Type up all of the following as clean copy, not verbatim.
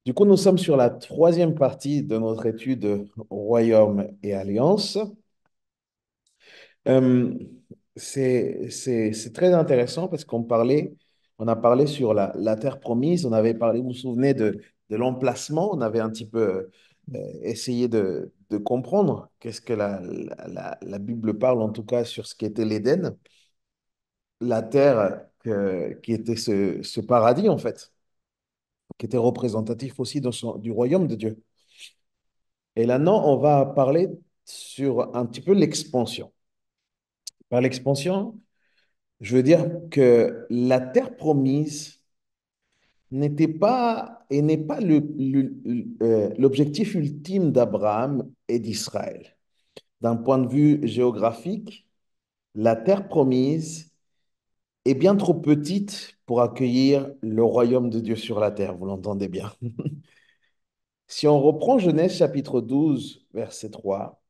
Du coup, nous sommes sur la troisième partie de notre étude Royaume et Alliance. Euh, c'est très intéressant parce on a parlé sur la terre promise, on avait parlé, vous vous souvenez, de l'emplacement, on avait un petit peu essayé de comprendre qu'est-ce que la Bible parle, en tout cas, sur ce qu'était l'Éden, la terre qui était ce paradis, en fait, qui était représentatif aussi du royaume de Dieu. Et là, non, on va parler sur un petit peu l'expansion. Par l'expansion, je veux dire que la terre promise n'était pas et n'est pas l'objectif ultime d'Abraham et d'Israël. D'un point de vue géographique, la terre promise est bien trop petite pour accueillir le royaume de Dieu sur la terre, vous l'entendez bien. Si on reprend Genèse chapitre 12, verset 3.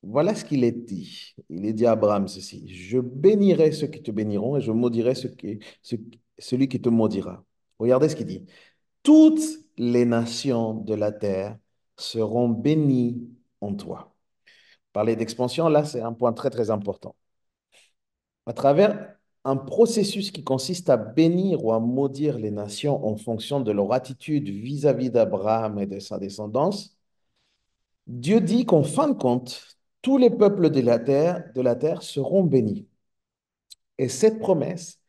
Voilà ce qu'il est dit. Il est dit à Abraham ceci, je bénirai ceux qui te béniront et je maudirai celui qui te maudira. Regardez ce qu'il dit. Toutes les nations de la terre seront bénies en toi. Parler d'expansion, là, c'est un point très, très important. À travers un processus qui consiste à bénir ou à maudire les nations en fonction de leur attitude vis-à-vis d'Abraham et de sa descendance, Dieu dit qu'en fin de compte, tous les peuples de la terre seront bénis. Et cette promesse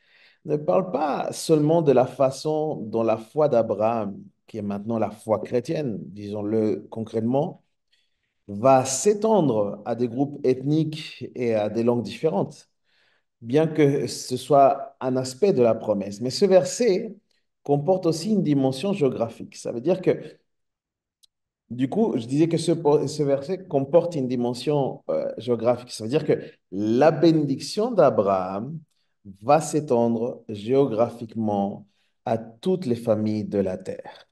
ne parle pas seulement de la façon dont la foi d'Abraham, qui est maintenant la foi chrétienne, disons-le concrètement, va s'étendre à des groupes ethniques et à des langues différentes, bien que ce soit un aspect de la promesse. Mais ce verset comporte aussi une dimension géographique. Ça veut dire que du coup, je disais que ce verset comporte une dimension géographique. Ça veut dire que la bénédiction d'Abraham va s'étendre géographiquement à toutes les familles de la terre.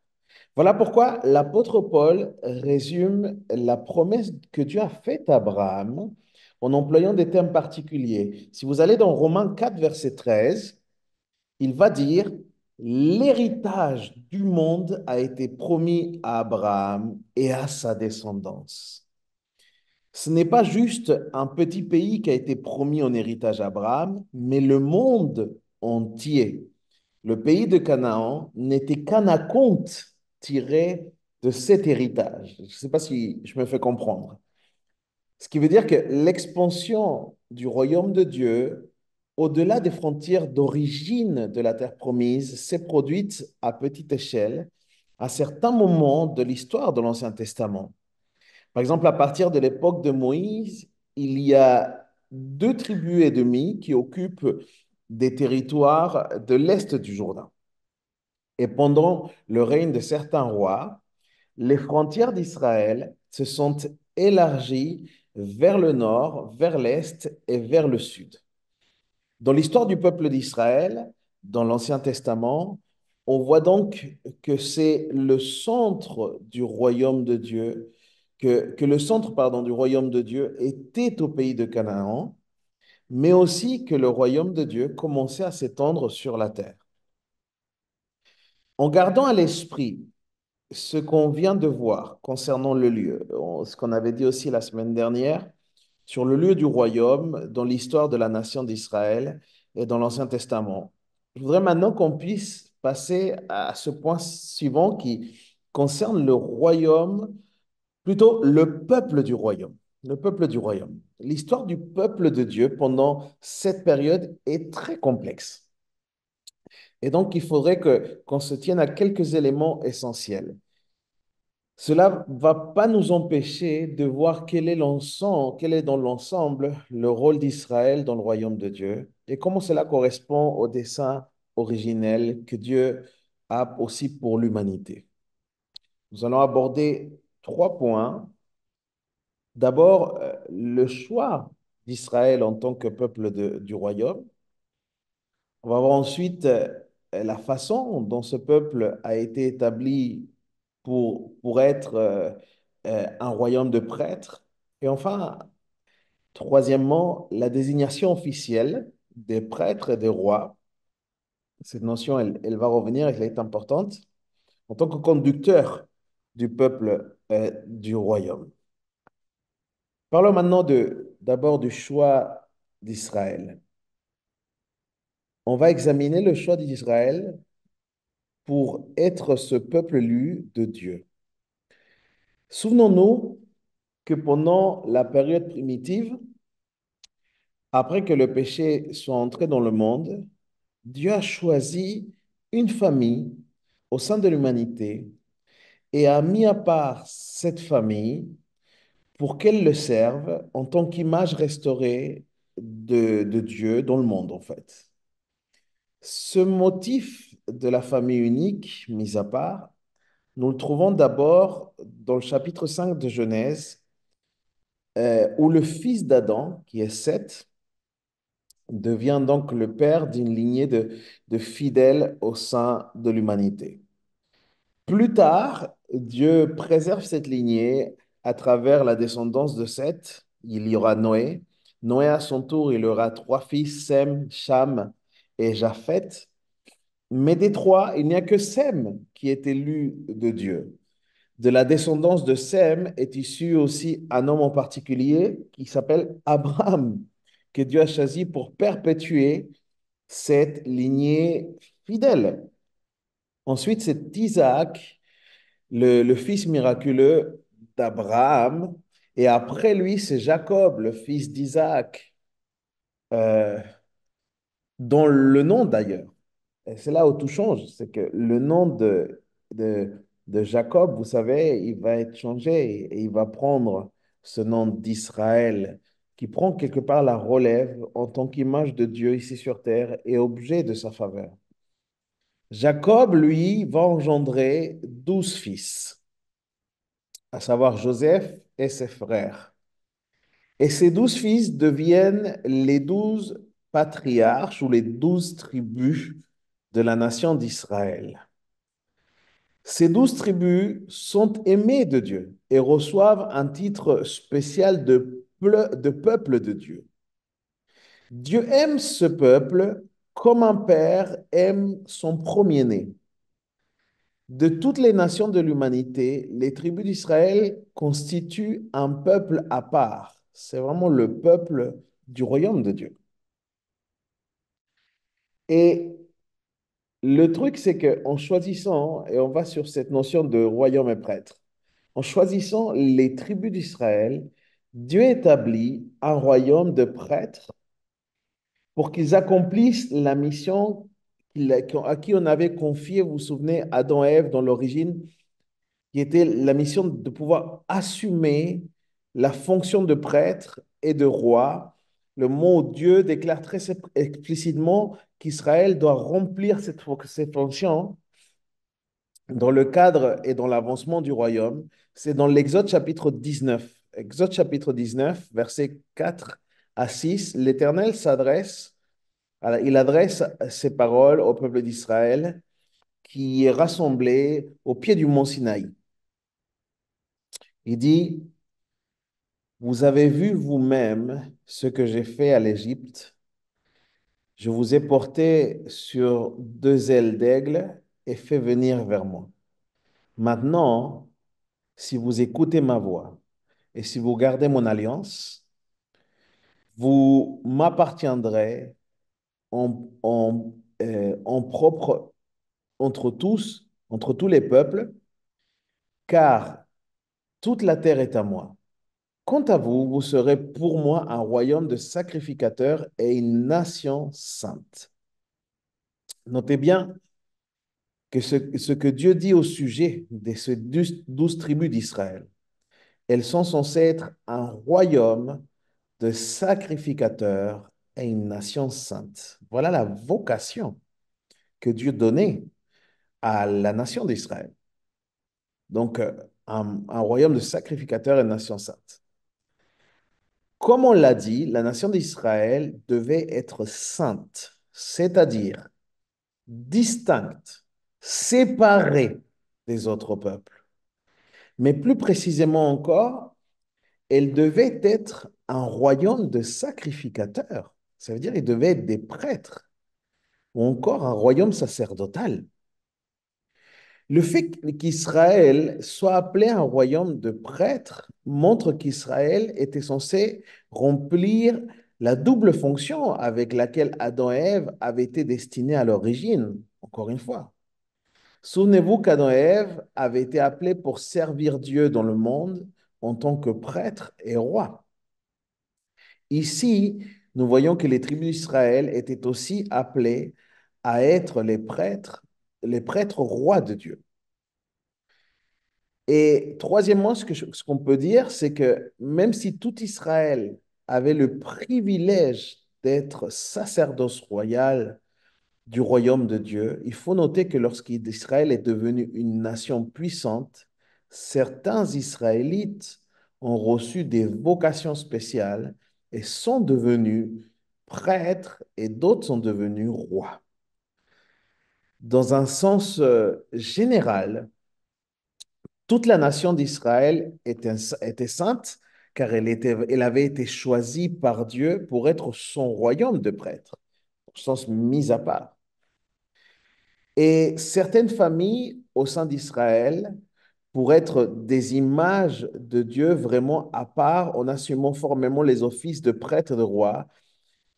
Voilà pourquoi l'apôtre Paul résume la promesse que Dieu a faite à Abraham en employant des termes particuliers. Si vous allez dans Romains 4, verset 13, il va dire, l'héritage du monde a été promis à Abraham et à sa descendance. Ce n'est pas juste un petit pays qui a été promis en héritage à Abraham, mais le monde entier. Le pays de Canaan n'était qu'un acompte tiré de cet héritage. Je ne sais pas si je me fais comprendre. Ce qui veut dire que l'expansion du royaume de Dieu, au-delà des frontières d'origine de la terre promise, s'est produite à petite échelle à certains moments de l'histoire de l'Ancien Testament. Par exemple, à partir de l'époque de Moïse, il y a deux tribus et demie qui occupent des territoires de l'est du Jourdain. Et pendant le règne de certains rois, les frontières d'Israël se sont élargies vers le nord, vers l'est et vers le sud. Dans l'histoire du peuple d'Israël, dans l'Ancien Testament, on voit donc que c'est le centre du royaume de Dieu, que le centre, pardon, du royaume de Dieu était au pays de Canaan, mais aussi que le royaume de Dieu commençait à s'étendre sur la terre. En gardant à l'esprit ce qu'on vient de voir concernant le lieu, ce qu'on avait dit aussi la semaine dernière, sur le lieu du royaume dans l'histoire de la nation d'Israël et dans l'Ancien Testament. Je voudrais maintenant qu'on puisse passer à ce point suivant qui concerne le royaume, plutôt le peuple du royaume. Le peuple du royaume. L'histoire du peuple de Dieu pendant cette période est très complexe. Et donc, il faudrait qu'on se tienne à quelques éléments essentiels. Cela ne va pas nous empêcher de voir quel est dans l'ensemble le rôle d'Israël dans le royaume de Dieu et comment cela correspond au dessein originel que Dieu a aussi pour l'humanité. Nous allons aborder trois points. D'abord, le choix d'Israël en tant que peuple du royaume. On va voir ensuite la façon dont ce peuple a été établi pour être un royaume de prêtres. Et enfin, troisièmement, la désignation officielle des prêtres et des rois. Cette notion, elle va revenir, elle est importante. en tant que conducteur du peuple du royaume. Parlons maintenant d'abord du choix d'Israël. On va examiner le choix d'Israël pour être ce peuple élu de Dieu. Souvenons-nous que pendant la période primitive, après que le péché soit entré dans le monde, Dieu a choisi une famille au sein de l'humanité et a mis à part cette famille pour qu'elle le serve en tant qu'image restaurée de Dieu dans le monde, en fait. Ce motif de la famille unique, mis à part, nous le trouvons d'abord dans le chapitre 5 de Genèse, où le fils d'Adam, qui est Seth, devient donc le père d'une lignée de fidèles au sein de l'humanité. Plus tard, Dieu préserve cette lignée à travers la descendance de Seth. Il y aura Noé. Noé, à son tour, il aura trois fils, Sem, Cham et Japheth. Mais des trois, il n'y a que Sem qui est élu de Dieu. De la descendance de Sem est issu aussi un homme en particulier qui s'appelle Abraham, que Dieu a choisi pour perpétuer cette lignée fidèle. Ensuite, c'est Isaac, le fils miraculeux d'Abraham. Et après lui, c'est Jacob, le fils d'Isaac, euh, dont le nom d'ailleurs. Et c'est là où tout change, c'est que le nom de Jacob, vous savez, il va être changé et il va prendre ce nom d'Israël, qui prend quelque part la relève en tant qu'image de Dieu ici sur terre et objet de sa faveur. Jacob, lui, va engendrer 12 fils, à savoir Joseph et ses frères. Et ces 12 fils deviennent les 12 patriarches ou les 12 tribus de la nation d'Israël. Ces 12 tribus sont aimées de Dieu et reçoivent un titre spécial de peuple de Dieu. Dieu aime ce peuple comme un père aime son premier-né. De toutes les nations de l'humanité, les tribus d'Israël constituent un peuple à part. C'est vraiment le peuple du royaume de Dieu. Et le truc, c'est qu'en choisissant, et on va sur cette notion de royaume et prêtre, en choisissant les tribus d'Israël, Dieu établit un royaume de prêtres pour qu'ils accomplissent la mission à qui on avait confié, vous vous souvenez, Adam et Ève dans l'origine, qui était la mission de pouvoir assumer la fonction de prêtre et de roi. Le mot Dieu déclare très explicitement qu'Israël doit remplir cette fonction dans le cadre et dans l'avancement du royaume. C'est dans l'Exode chapitre 19. Exode chapitre 19, versets 4 à 6, l'Éternel il adresse ses paroles au peuple d'Israël qui est rassemblé au pied du mont Sinaï. Il dit, vous avez vu vous-même ce que j'ai fait à l'Égypte. Je vous ai porté sur deux ailes d'aigle et fait venir vers moi. Maintenant, si vous écoutez ma voix et si vous gardez mon alliance, vous m'appartiendrez en propre entre tous les peuples, car toute la terre est à moi. Quant à vous, vous serez pour moi un royaume de sacrificateurs et une nation sainte. Notez bien que ce que Dieu dit au sujet de ces 12 tribus d'Israël, elles sont censées être un royaume de sacrificateurs et une nation sainte. Voilà la vocation que Dieu donnait à la nation d'Israël. Donc, un royaume de sacrificateurs et une nation sainte. Comme on l'a dit, la nation d'Israël devait être sainte, c'est-à-dire distincte, séparée des autres peuples. Mais plus précisément encore, elle devait être un royaume de sacrificateurs. Ça veut dire qu'il devait être des prêtres ou encore un royaume sacerdotal. Le fait qu'Israël soit appelé un royaume de prêtres montre qu'Israël était censé remplir la double fonction avec laquelle Adam et Ève avaient été destinés à l'origine, encore une fois. Souvenez-vous qu'Adam et Ève avaient été appelés pour servir Dieu dans le monde en tant que prêtres et rois. Ici, nous voyons que les tribus d'Israël étaient aussi appelées à être les prêtres rois de Dieu. Et troisièmement, ce qu'on peut dire, c'est que même si tout Israël avait le privilège d'être sacerdoce royal du royaume de Dieu, il faut noter que lorsqu'Israël est devenu une nation puissante, certains Israélites ont reçu des vocations spéciales et sont devenus prêtres et d'autres sont devenus rois. Dans un sens général, toute la nation d'Israël était sainte car elle avait été choisie par Dieu pour être son royaume de prêtres, au sens mis à part. Et certaines familles au sein d'Israël, pour être des images de Dieu vraiment à part, en assumant formellement les offices de prêtre et de roi,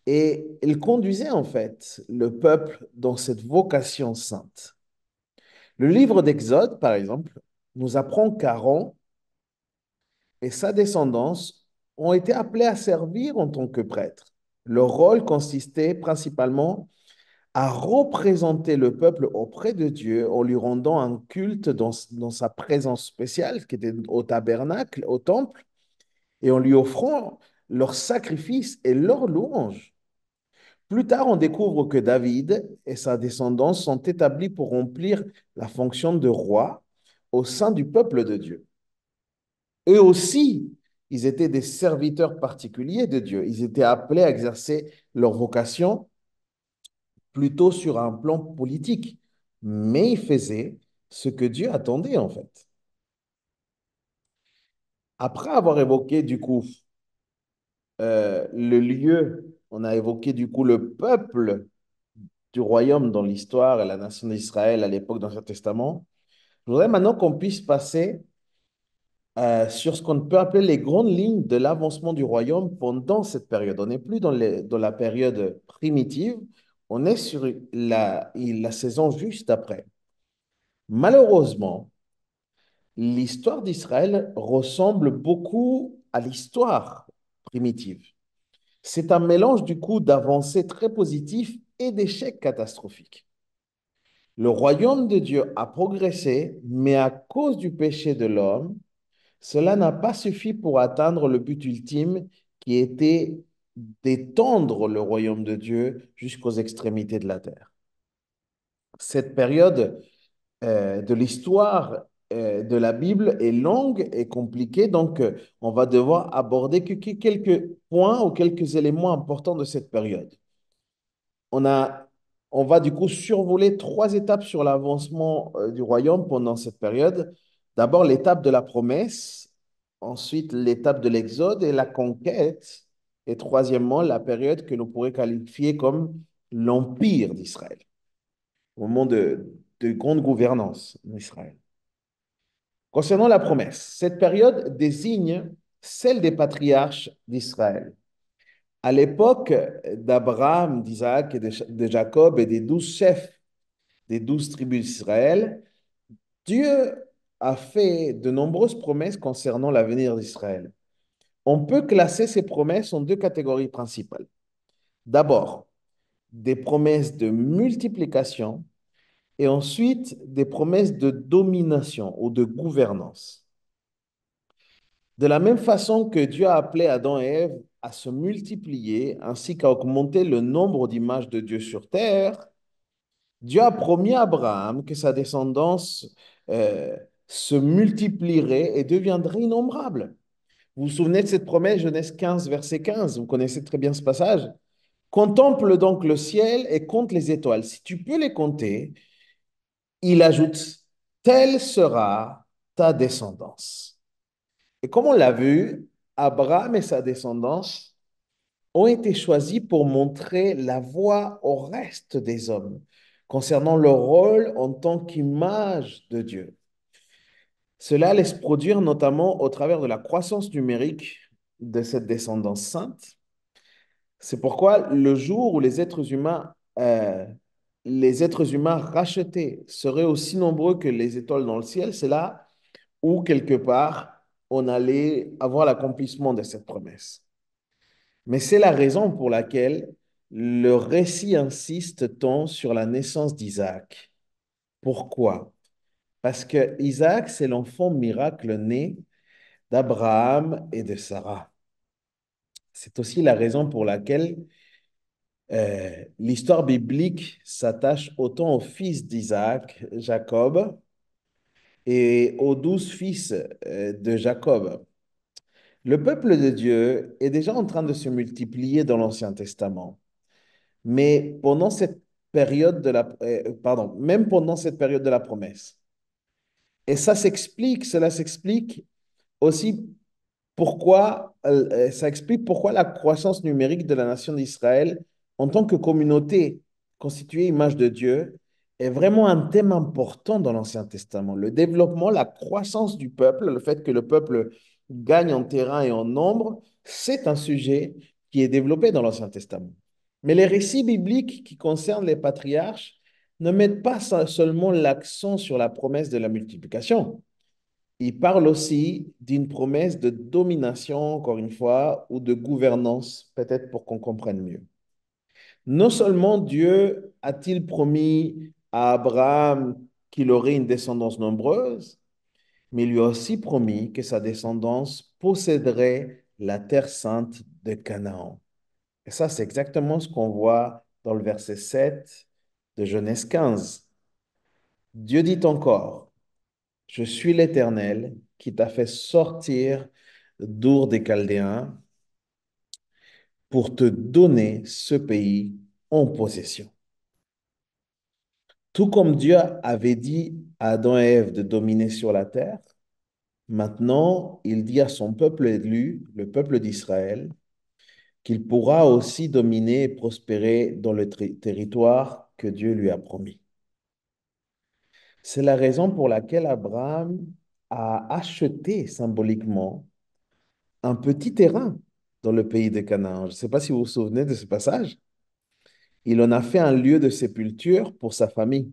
et ils conduisaient en fait le peuple dans cette vocation sainte. Le livre d'Exode, par exemple, nous apprend qu'Aaron et sa descendance ont été appelés à servir en tant que prêtres. Leur rôle consistait principalement à représenter le peuple auprès de Dieu en lui rendant un culte dans sa présence spéciale, qui était au tabernacle, au temple, et en lui offrant leurs sacrifices et leurs louanges. Plus tard, on découvre que David et sa descendance sont établis pour remplir la fonction de roi au sein du peuple de Dieu. Eux aussi, ils étaient des serviteurs particuliers de Dieu. Ils étaient appelés à exercer leur vocation plutôt sur un plan politique, mais ils faisaient ce que Dieu attendait en fait. Après avoir évoqué du coup le lieu, on a évoqué du coup le peuple du royaume dans l'histoire et la nation d'Israël à l'époque dans l'Ancien Testament. Je voudrais maintenant qu'on puisse passer sur ce qu'on peut appeler les grandes lignes de l'avancement du royaume pendant cette période. On n'est plus dans la période primitive, on est sur la saison juste après. Malheureusement, l'histoire d'Israël ressemble beaucoup à l'histoire primitive. C'est un mélange du coup d'avancées très positives et d'échecs catastrophiques. Le royaume de Dieu a progressé, mais à cause du péché de l'homme, cela n'a pas suffi pour atteindre le but ultime qui était d'étendre le royaume de Dieu jusqu'aux extrémités de la terre. Cette période de l'histoire de la Bible est longue et compliquée, donc on va devoir aborder quelques points ou quelques éléments importants de cette période. On a, on va du coup survoler trois étapes sur l'avancement du royaume pendant cette période. D'abord, l'étape de la promesse, ensuite l'étape de l'exode et la conquête, et troisièmement, la période que l'on pourrait qualifier comme l'empire d'Israël, au moment de grande gouvernance d'Israël. Concernant la promesse, cette période désigne celle des patriarches d'Israël. À l'époque d'Abraham, d'Isaac et de Jacob et des 12 chefs des 12 tribus d'Israël, Dieu a fait de nombreuses promesses concernant l'avenir d'Israël. On peut classer ces promesses en deux catégories principales. D'abord, des promesses de multiplication et ensuite des promesses de domination ou de gouvernance. De la même façon que Dieu a appelé Adam et Ève à se multiplier ainsi qu'à augmenter le nombre d'images de Dieu sur terre, Dieu a promis à Abraham que sa descendance euh, se multiplierait et deviendrait innombrable. Vous vous souvenez de cette promesse, Genèse 15, verset 15, vous connaissez très bien ce passage. Contemple donc le ciel et compte les étoiles. Si tu peux les compter, il ajoute, telle sera ta descendance. Et comme on l'a vu, Abraham et sa descendance ont été choisis pour montrer la voie au reste des hommes, concernant leur rôle en tant qu'image de Dieu. Cela laisse produire notamment au travers de la croissance numérique de cette descendance sainte. C'est pourquoi le jour où les êtres humains rachetés seraient aussi nombreux que les étoiles dans le ciel, c'est là où quelque part on allait avoir l'accomplissement de cette promesse. Mais c'est la raison pour laquelle le récit insiste tant sur la naissance d'Isaac. Pourquoi? Parce que Isaac, c'est l'enfant miracle né d'Abraham et de Sarah. C'est aussi la raison pour laquelle l'histoire biblique s'attache autant au fils d'Isaac, Jacob, et aux 12 fils de Jacob. Le peuple de Dieu est déjà en train de se multiplier dans l'Ancien Testament, mais pendant cette période même pendant cette période de la promesse. Et cela s'explique aussi ça explique pourquoi la croissance numérique de la nation d'Israël en tant que communauté constituée image de Dieu est vraiment un thème important dans l'Ancien Testament. Le développement, la croissance du peuple, le fait que le peuple gagne en terrain et en nombre, c'est un sujet qui est développé dans l'Ancien Testament. Mais les récits bibliques qui concernent les patriarches ne mettent pas seulement l'accent sur la promesse de la multiplication. Il parle aussi d'une promesse de domination, encore une fois, ou de gouvernance, peut-être pour qu'on comprenne mieux. Non seulement Dieu a-t-il promis à Abraham qu'il aurait une descendance nombreuse, mais il lui a aussi promis que sa descendance posséderait la terre sainte de Canaan. Et ça, c'est exactement ce qu'on voit dans le verset 7 de Genèse 15. Dieu dit encore, je suis l'Éternel qui t'a fait sortir d'Our des Chaldéens pour te donner ce pays en possession. Tout comme Dieu avait dit à Adam et Ève de dominer sur la terre, maintenant il dit à son peuple élu, le peuple d'Israël, qu'il pourra aussi dominer et prospérer dans le territoire que Dieu lui a promis. C'est la raison pour laquelle Abraham a acheté symboliquement un petit terrain dans le pays de Canaan. Je ne sais pas si vous vous souvenez de ce passage. Il en a fait un lieu de sépulture pour sa famille.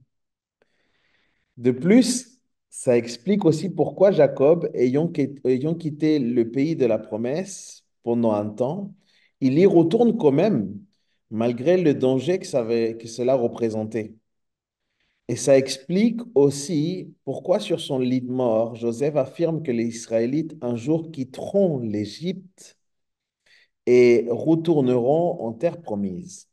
De plus, ça explique aussi pourquoi Jacob, ayant quitté le pays de la promesse pendant un temps, il y retourne quand même, malgré le danger que cela représentait. Et ça explique aussi pourquoi sur son lit de mort, Joseph affirme que les Israélites un jour quitteront l'Égypte et retourneront en terre promise.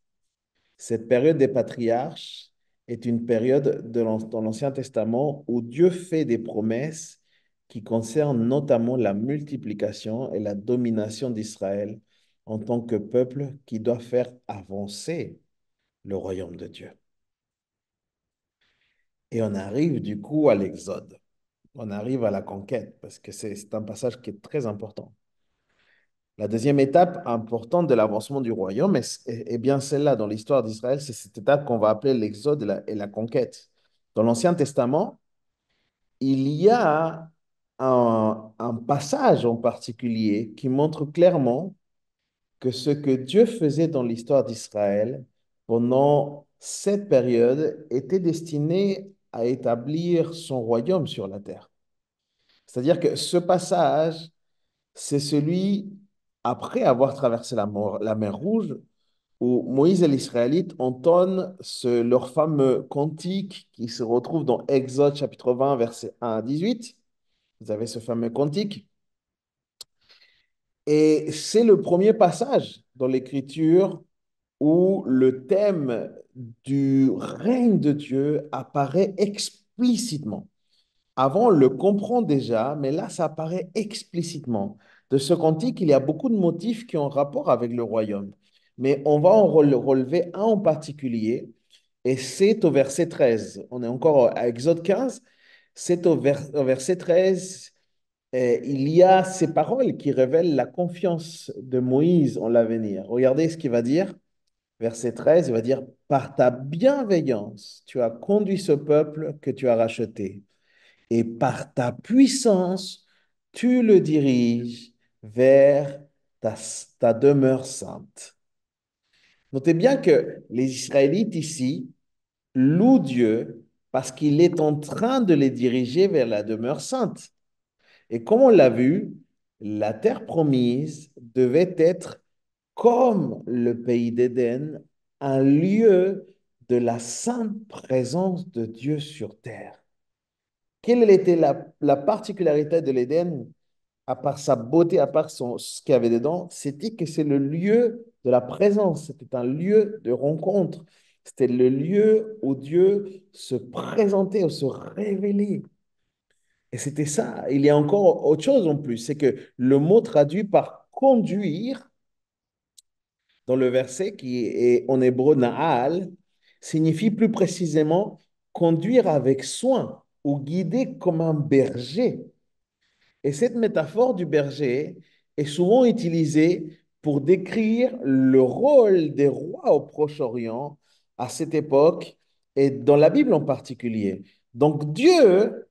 Cette période des patriarches est une période dans l'Ancien Testament où Dieu fait des promesses qui concernent notamment la multiplication et la domination d'Israël en tant que peuple qui doit faire avancer le royaume de Dieu. Et on arrive du coup à l'Exode. On arrive à la conquête parce que c'est un passage qui est très important. La deuxième étape importante de l'avancement du royaume est bien celle-là dans l'histoire d'Israël, c'est cette étape qu'on va appeler l'exode et la conquête. Dans l'Ancien Testament, il y a un passage en particulier qui montre clairement que ce que Dieu faisait dans l'histoire d'Israël pendant cette période était destiné à établir son royaume sur la terre. C'est-à-dire que ce passage, c'est celui après avoir traversé la mer Rouge, où Moïse et les Israélites entonnent leur fameux cantique qui se retrouve dans Exode chapitre 20, versets 1 à 18. Vous avez ce fameux cantique. Et c'est le premier passage dans l'Écriture où le thème du règne de Dieu apparaît explicitement. Avant, on le comprend déjà, mais là, ça apparaît explicitement. De ce cantique, il y a beaucoup de motifs qui ont rapport avec le royaume. Mais on va en relever un en particulier, et c'est au verset 13. On est encore à Exode 15. C'est au verset 13, il y a ces paroles qui révèlent la confiance de Moïse en l'avenir. Regardez ce qu'il va dire. verset 13, il va dire, par ta bienveillance, tu as conduit ce peuple que tu as racheté, et par ta puissance, tu le diriges vers ta, ta demeure sainte. Notez bien que les Israélites ici louent Dieu parce qu'il est en train de les diriger vers la demeure sainte. Et comme on l'a vu, la terre promise devait être comme le pays d'Éden, un lieu de la sainte présence de Dieu sur terre. Quelle était la particularité de l'Éden, à part sa beauté, à part ce qu'il y avait dedans? C'était que c'est le lieu de la présence, c'était un lieu de rencontre, c'était le lieu où Dieu se présentait, où se révélait. Et c'était ça. Il y a encore autre chose en plus, c'est que le mot traduit par conduire dans le verset qui est en hébreu na'al signifie plus précisément conduire avec soin ou guider comme un berger. Et cette métaphore du berger est souvent utilisée pour décrire le rôle des rois au Proche-Orient à cette époque et dans la Bible en particulier. Donc Dieu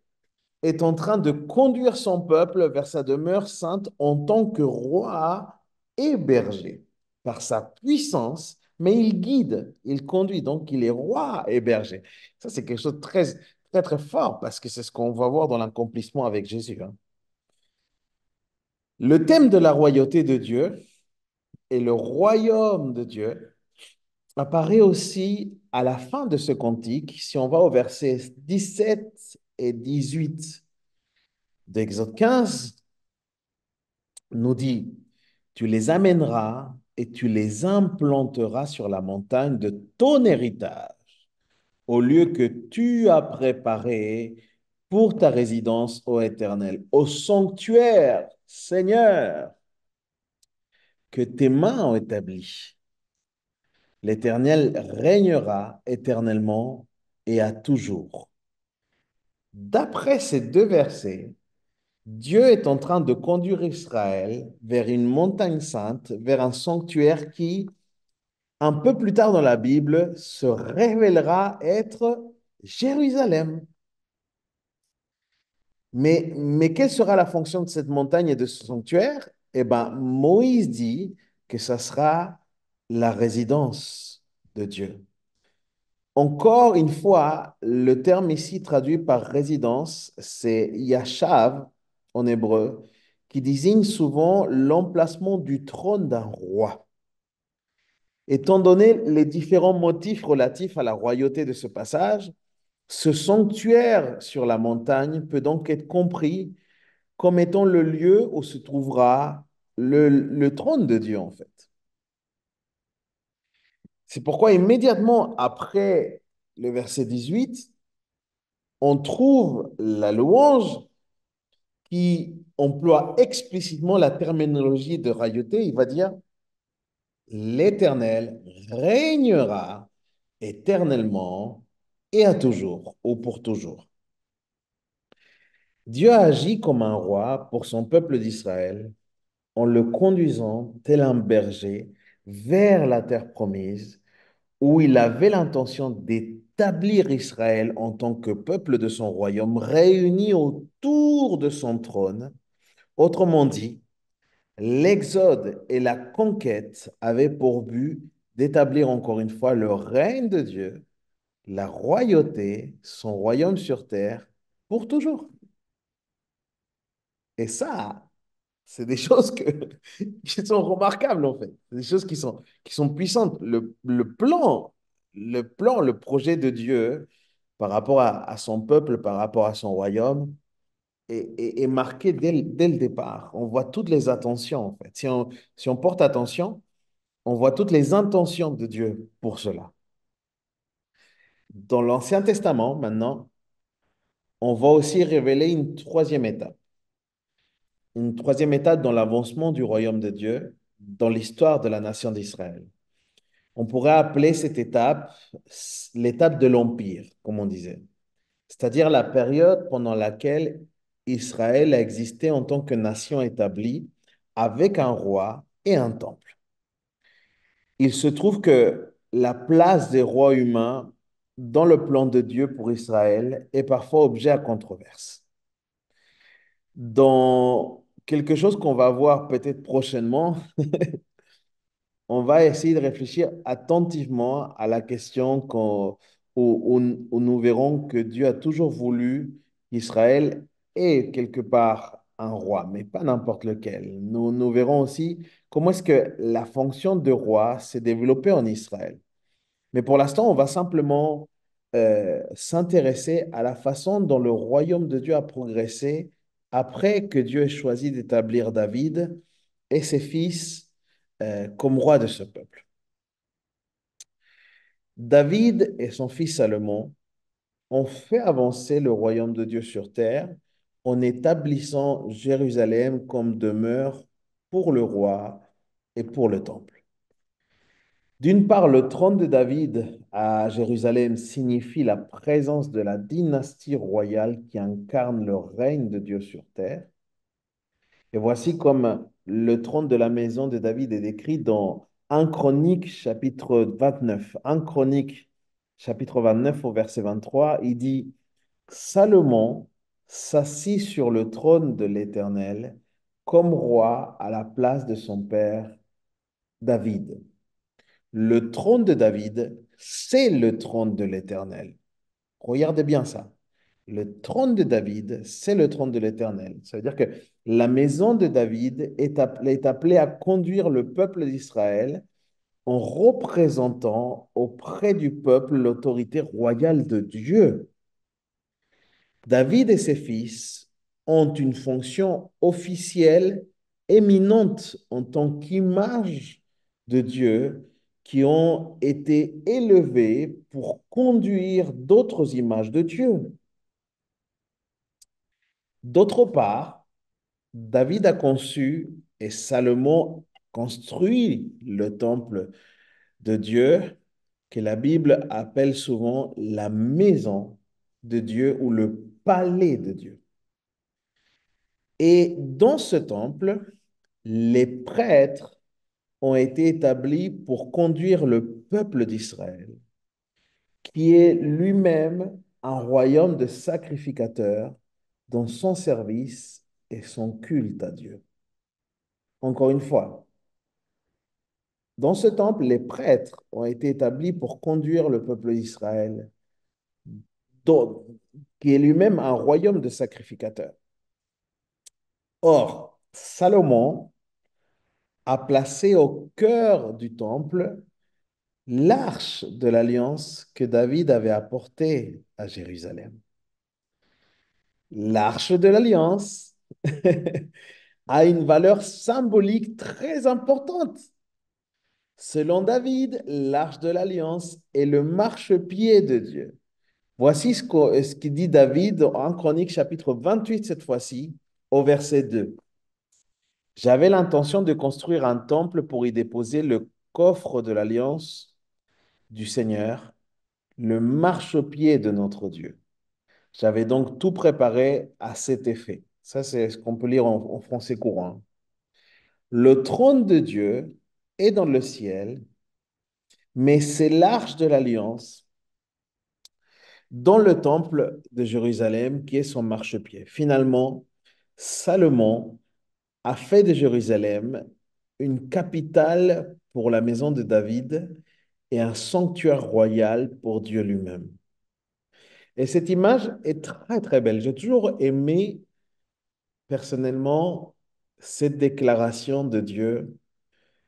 est en train de conduire son peuple vers sa demeure sainte en tant que roi et berger, par sa puissance, mais il guide, il conduit, donc il est roi et berger. Ça, c'est quelque chose de très, très, très fort parce que c'est ce qu'on va voir dans l'accomplissement avec Jésus, hein. Le thème de la royauté de Dieu et le royaume de Dieu apparaît aussi à la fin de ce cantique, si on va au verset 17 et 18 d'Exode 15, nous dit, tu les amèneras et tu les implanteras sur la montagne de ton héritage, au lieu que tu as préparé pour ta résidence, ô Éternel, au sanctuaire, Seigneur, que tes mains ont établi. L'Éternel régnera éternellement et à toujours. D'après ces deux versets, Dieu est en train de conduire Israël vers une montagne sainte, vers un sanctuaire qui, un peu plus tard dans la Bible, se révélera être Jérusalem. Mais quelle sera la fonction de cette montagne et de ce sanctuaire? Eh bien, Moïse dit que ça sera la résidence de Dieu. Encore une fois, le terme ici traduit par résidence, c'est yashav en hébreu, qui désigne souvent l'emplacement du trône d'un roi. Étant donné les différents motifs relatifs à la royauté de ce passage, ce sanctuaire sur la montagne peut donc être compris comme étant le lieu où se trouvera le trône de Dieu, en fait. C'est pourquoi immédiatement après le verset 18, on trouve la louange qui emploie explicitement la terminologie de royauté. Il va dire, l'Éternel régnera éternellement et à toujours, ou pour toujours. Dieu a agi comme un roi pour son peuple d'Israël en le conduisant tel un berger vers la terre promise où il avait l'intention d'établir Israël en tant que peuple de son royaume réuni autour de son trône. Autrement dit, l'exode et la conquête avaient pour but d'établir encore une fois le règne de Dieu, la royauté, son royaume sur terre, pour toujours. Et ça, c'est des choses qui sont remarquables, en fait. C'est des choses qui sont puissantes. Le projet de Dieu par rapport à son peuple, par rapport à son royaume, est marqué dès le départ. On voit toutes les attentions, en fait. Si on porte attention, on voit toutes les intentions de Dieu pour cela. Dans l'Ancien Testament, maintenant, on va aussi révéler une troisième étape dans l'avancement du royaume de Dieu, dans l'histoire de la nation d'Israël. On pourrait appeler cette étape l'étape de l'Empire, comme on disait, c'est-à-dire la période pendant laquelle Israël a existé en tant que nation établie avec un roi et un temple. Il se trouve que la place des rois humains dans le plan de Dieu pour Israël est parfois objet à controverse. Dans quelque chose qu'on va voir peut-être prochainement, on va essayer de réfléchir attentivement à la question où nous verrons que Dieu a toujours voulu qu'Israël ait quelque part un roi, mais pas n'importe lequel. Nous verrons aussi comment est-ce que la fonction de roi s'est développée en Israël. Mais pour l'instant, on va simplement s'intéresser à la façon dont le royaume de Dieu a progressé après que Dieu ait choisi d'établir David et ses fils comme rois de ce peuple. David et son fils Salomon ont fait avancer le royaume de Dieu sur terre en établissant Jérusalem comme demeure pour le roi et pour le temple. D'une part, le trône de David à Jérusalem signifie la présence de la dynastie royale qui incarne le règne de Dieu sur terre. Et voici comme le trône de la maison de David est décrit dans 1 Chronique chapitre 29. 1 Chronique chapitre 29 au verset 23, il dit, Salomon s'assit sur le trône de l'Éternel comme roi à la place de son père David. Le trône de David, c'est le trône de l'Éternel. Regardez bien ça. Le trône de David, c'est le trône de l'Éternel. Ça veut dire que la maison de David est appelée à conduire le peuple d'Israël en représentant auprès du peuple l'autorité royale de Dieu. David et ses fils ont une fonction officielle éminente en tant qu'image de Dieu qui ont été élevés pour conduire d'autres images de Dieu. D'autre part, David a conçu et Salomon construit le temple de Dieu que la Bible appelle souvent la maison de Dieu ou le palais de Dieu. Et dans ce temple, les prêtres ont été établis pour conduire le peuple d'Israël, qui est lui-même un royaume de sacrificateurs dans son service et son culte à Dieu. Encore une fois, dans ce temple, les prêtres ont été établis pour conduire le peuple d'Israël, qui est lui-même un royaume de sacrificateurs. Or, Salomon a placé au cœur du temple l'arche de l'alliance que David avait apportée à Jérusalem. L'arche de l'alliance a une valeur symbolique très importante. Selon David, l'arche de l'alliance est le marchepied de Dieu. Voici ce qu'il dit David en Chronique chapitre 28 cette fois-ci, au verset 2. J'avais l'intention de construire un temple pour y déposer le coffre de l'alliance du Seigneur, le marchepied de notre Dieu. J'avais donc tout préparé à cet effet. Ça, c'est ce qu'on peut lire en français courant. Le trône de Dieu est dans le ciel, mais c'est l'arche de l'alliance dans le temple de Jérusalem qui est son marchepied. Finalement, Salomon a fait de Jérusalem une capitale pour la maison de David et un sanctuaire royal pour Dieu lui-même. Et cette image est très, très belle. J'ai toujours aimé personnellement cette déclaration de Dieu,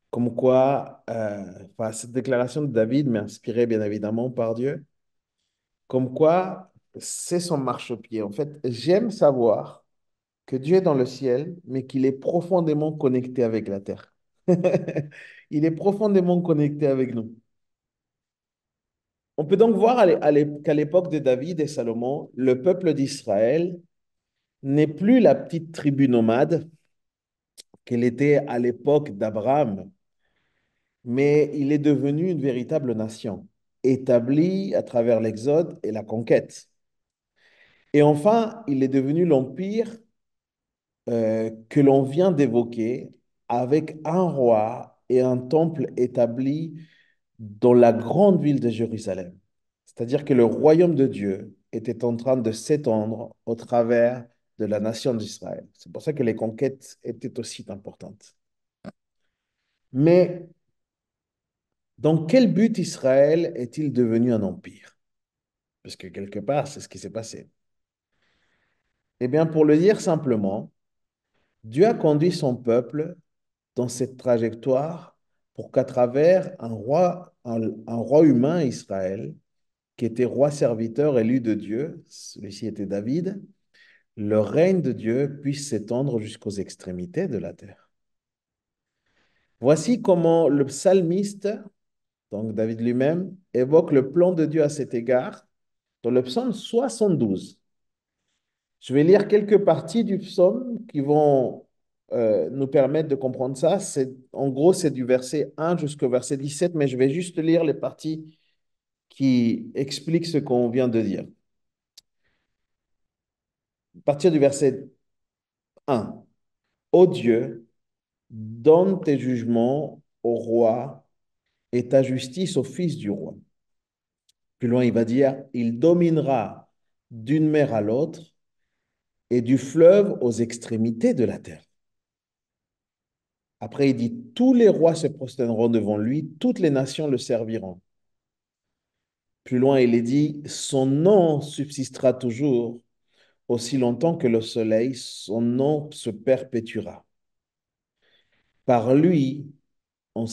comme quoi, enfin, cette déclaration de David m'est inspirée bien évidemment par Dieu, comme quoi c'est son marchepied. En fait, j'aime savoir que Dieu est dans le ciel, mais qu'il est profondément connecté avec la terre. Il est profondément connecté avec nous. On peut donc voir qu'à l'époque de David et Salomon, le peuple d'Israël n'est plus la petite tribu nomade qu'elle était à l'époque d'Abraham, mais il est devenu une véritable nation, établie à travers l'exode et la conquête. Et enfin, il est devenu l'empire que l'on vient d'évoquer avec un roi et un temple établi dans la grande ville de Jérusalem. C'est-à-dire que le royaume de Dieu était en train de s'étendre au travers de la nation d'Israël. C'est pour ça que les conquêtes étaient aussi importantes. Mais dans quel but Israël est-il devenu un empire? Parce que quelque part, c'est ce qui s'est passé. Eh bien, pour le dire simplement, Dieu a conduit son peuple dans cette trajectoire pour qu'à travers un roi humain, Israël, qui était roi serviteur élu de Dieu, celui-ci était David, le règne de Dieu puisse s'étendre jusqu'aux extrémités de la terre. Voici comment le psalmiste, donc David lui-même, évoque le plan de Dieu à cet égard dans le psaume 72. Je vais lire quelques parties du psaume qui vont nous permettre de comprendre ça. En gros, c'est du verset 1 jusqu'au verset 17, mais je vais juste lire les parties qui expliquent ce qu'on vient de dire. À partir du verset 1. Ô Dieu, donne tes jugements au roi et ta justice au fils du roi. Plus loin, il va dire, il dominera d'une mer à l'autre et du fleuve aux extrémités de la terre. Après, il dit, tous les rois se prosterneront devant lui, toutes les nations le serviront. Plus loin, il est dit, son nom subsistera toujours, aussi longtemps que le soleil, son nom se perpétuera. Par lui, on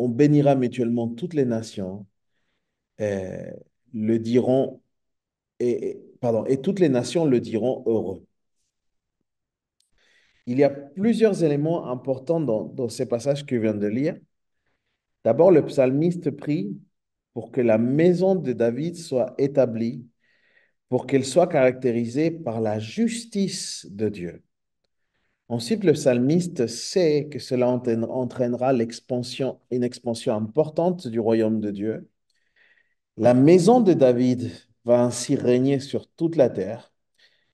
bénira mutuellement toutes les nations, euh, le diront, et toutes les nations le diront heureux. Il y a plusieurs éléments importants dans ces passages que je viens de lire. D'abord, le psalmiste prie pour que la maison de David soit établie, pour qu'elle soit caractérisée par la justice de Dieu. Ensuite, le psalmiste sait que cela entraînera une expansion importante du royaume de Dieu. La maison de David va ainsi régner sur toute la terre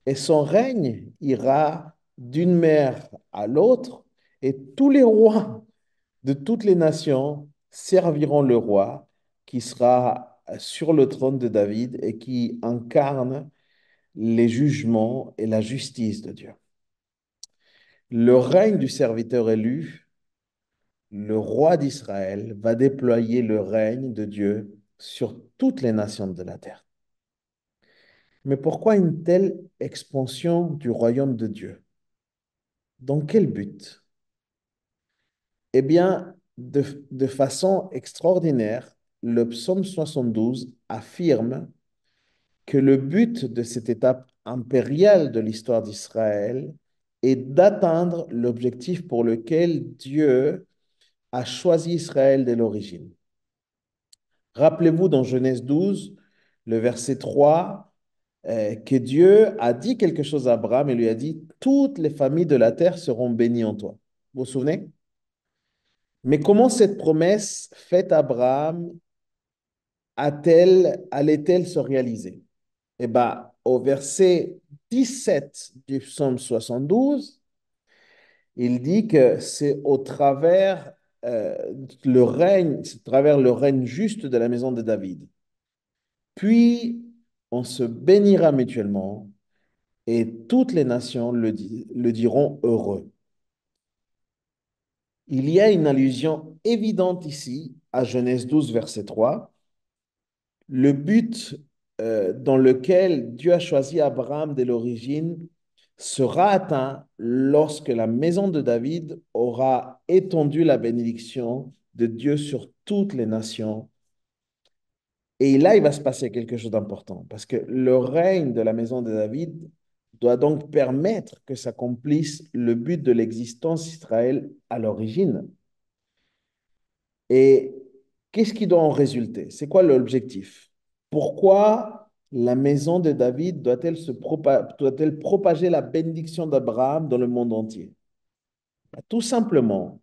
et son règne ira d'une mer à l'autre et tous les rois de toutes les nations serviront le roi qui sera sur le trône de David et qui incarne les jugements et la justice de Dieu. Le règne du serviteur élu, le roi d'Israël, va déployer le règne de Dieu sur toutes les nations de la terre. Mais pourquoi une telle expansion du royaume de Dieu? Dans quel but? Eh bien, de façon extraordinaire, le psaume 72 affirme que le but de cette étape impériale de l'histoire d'Israël est d'atteindre l'objectif pour lequel Dieu a choisi Israël dès l'origine. Rappelez-vous dans Genèse 12, le verset 3, que Dieu a dit quelque chose à Abraham et lui a dit, toutes les familles de la terre seront bénies en toi. Vous vous souvenez? Mais comment cette promesse faite à Abraham allait-elle se réaliser? Eh bien, au verset 17 du psaume 72, il dit que c'est euh, c'est au travers le règne juste de la maison de David. Puis, on se bénira mutuellement et toutes les nations le diront heureux. Il y a une allusion évidente ici à Genèse 12, verset 3. Le but dans lequel Dieu a choisi Abraham dès l'origine sera atteint lorsque la maison de David aura étendu la bénédiction de Dieu sur toutes les nations. Et là, il va se passer quelque chose d'important parce que le règne de la maison de David doit donc permettre que s'accomplisse le but de l'existence d'Israël à l'origine. Et qu'est-ce qui doit en résulter? C'est quoi l'objectif? Pourquoi la maison de David doit-elle propager la bénédiction d'Abraham dans le monde entier? Tout simplement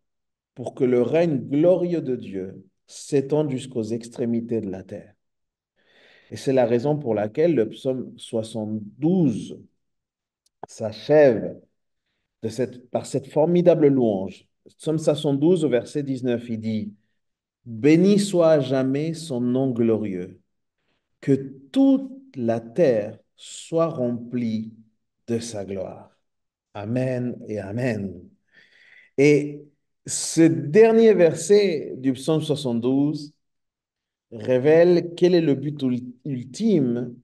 pour que le règne glorieux de Dieu s'étende jusqu'aux extrémités de la terre. Et c'est la raison pour laquelle le psaume 72 s'achève par cette formidable louange. Psaume 72 au verset 19, il dit, Béni soit à jamais son nom glorieux. Que toute la terre soit remplie de sa gloire. Amen et Amen. Et ce dernier verset du psaume 72 révèle quel est le but ultime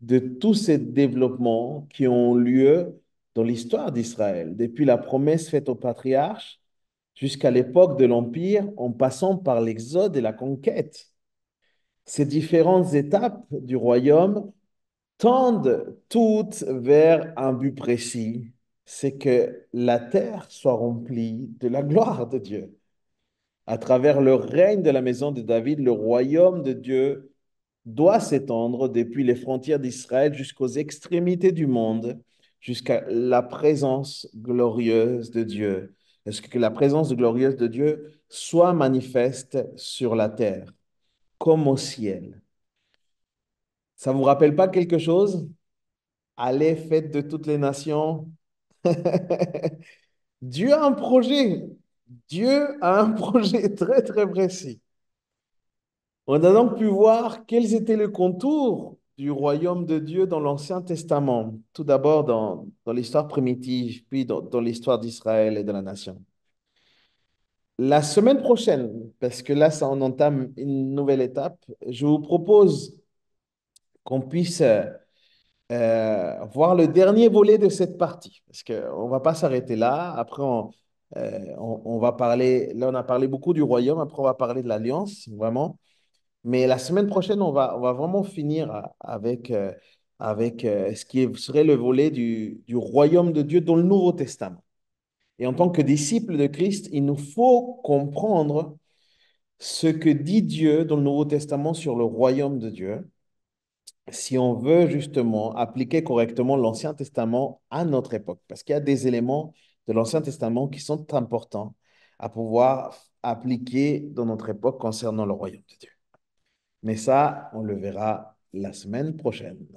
de tous ces développements qui ont lieu dans l'histoire d'Israël, depuis la promesse faite aux patriarches jusqu'à l'époque de l'Empire, en passant par l'exode et la conquête. Ces différentes étapes du royaume tendent toutes vers un but précis, c'est que la terre soit remplie de la gloire de Dieu. À travers le règne de la maison de David, le royaume de Dieu doit s'étendre depuis les frontières d'Israël jusqu'aux extrémités du monde, jusqu'à la présence glorieuse de Dieu. Est-ce que la présence glorieuse de Dieu soit manifeste sur la terre, comme au ciel? Ça ne vous rappelle pas quelque chose? Allez, faites de toutes les nations. Dieu a un projet. Dieu a un projet très, très précis. On a donc pu voir quels étaient les contours du royaume de Dieu dans l'Ancien Testament. Tout d'abord dans l'histoire primitive, puis dans l'histoire d'Israël et de la nation. La semaine prochaine, parce que là, ça en entame une nouvelle étape, je vous propose qu'on puisse voir le dernier volet de cette partie. Parce qu'on ne va pas s'arrêter là. Après, on va parler, là, on a parlé beaucoup du royaume. Après, on va parler de l'alliance, vraiment. Mais la semaine prochaine, on va vraiment finir avec ce qui serait le volet du royaume de Dieu dans le Nouveau Testament. Et en tant que disciples de Christ, il nous faut comprendre ce que dit Dieu dans le Nouveau Testament sur le royaume de Dieu si on veut justement appliquer correctement l'Ancien Testament à notre époque, parce qu'il y a des éléments de l'Ancien Testament qui sont importants à pouvoir appliquer dans notre époque concernant le royaume de Dieu. Mais ça, on le verra la semaine prochaine.